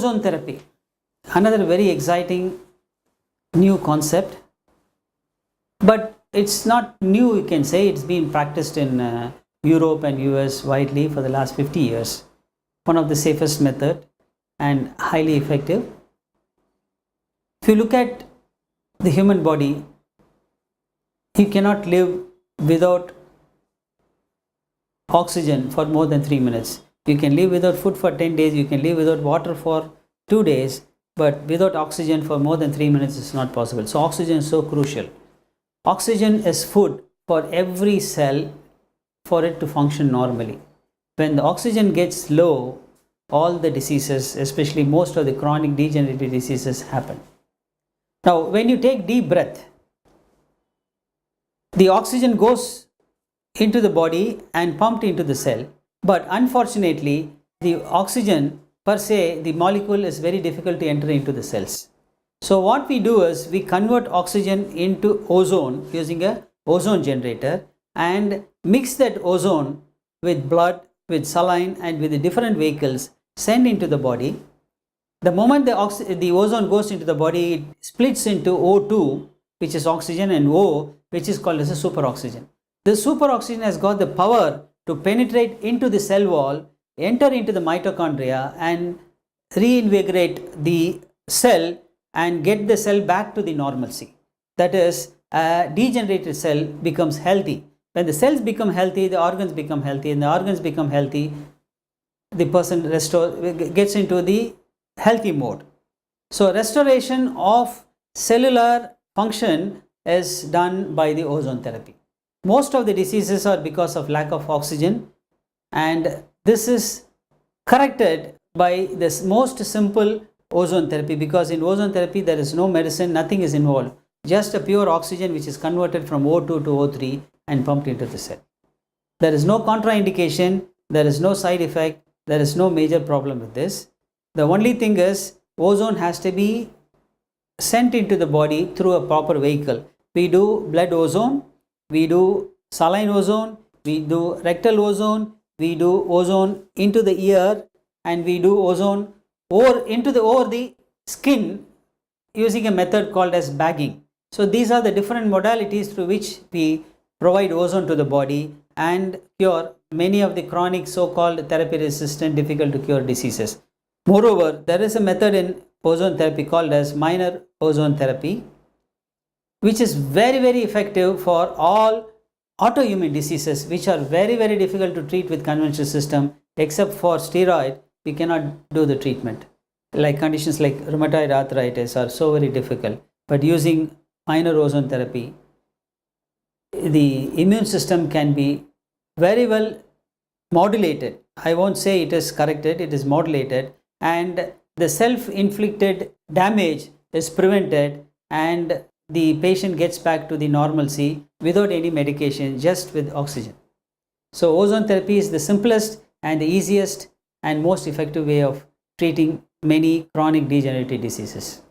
Ozone therapy, another very exciting new concept, but it's not new, you can say. It's been practiced in Europe and US widely for the last 50 years. One of the safest method and highly effective. If you look at the human body, you cannot live without oxygen for more than 3 minutes. You can live without food for 10 days, you can live without water for 2 days, but without oxygen for more than 3 minutes is not possible. So oxygen is so crucial. Oxygen is food for every cell for it to function normally. When the oxygen gets low, all the diseases, especially most of the chronic degenerative diseases, happen. Now, when you take deep breath, the oxygen goes into the body and pumped into the cell, but unfortunately, the oxygen per se, the molecule is very difficult to enter into the cells. So what we do is we convert oxygen into ozone using a ozone generator and mix that ozone with blood, with saline and with the different vehicles, send into the body. The moment the ozone goes into the body, it splits into O2, which is oxygen, and O, which is called as a superoxygen. This superoxygen has got the power to penetrate into the cell wall, enter into the mitochondria and reinvigorate the cell and get the cell back to the normalcy. That is, a degenerated cell becomes healthy. When the cells become healthy, the organs become healthy, and the organs become healthy, the person gets into the healthy mode. So restoration of cellular function is done by the ozone therapy. Most of the diseases are because of lack of oxygen, and this is corrected by this most simple ozone therapy, because in ozone therapy there is no medicine, nothing is involved, just a pure oxygen which is converted from O2 to O3 and pumped into the cell. There is no contraindication, there is no side effect, there is no major problem with this. The only thing is ozone has to be sent into the body through a proper vehicle. We do blood ozone, we do saline ozone, we do rectal ozone, we do ozone into the ear, and we do ozone over the skin using a method called as bagging. So these are the different modalities through which we provide ozone to the body and cure many of the chronic so-called therapy resistant, difficult to cure diseases. Moreover, there is a method in ozone therapy called as minor ozone therapy, which is very, very effective for all autoimmune diseases which are very, very difficult to treat with conventional system. Except for steroid, we cannot do the treatment. Like conditions like rheumatoid arthritis are so very difficult, but using minor ozone therapy, the immune system can be very well modulated. I won't say it is corrected, it is modulated, and the self-inflicted damage is prevented, and the patient gets back to the normalcy without any medication, just with oxygen. So ozone therapy is the simplest and the easiest and most effective way of treating many chronic degenerative diseases.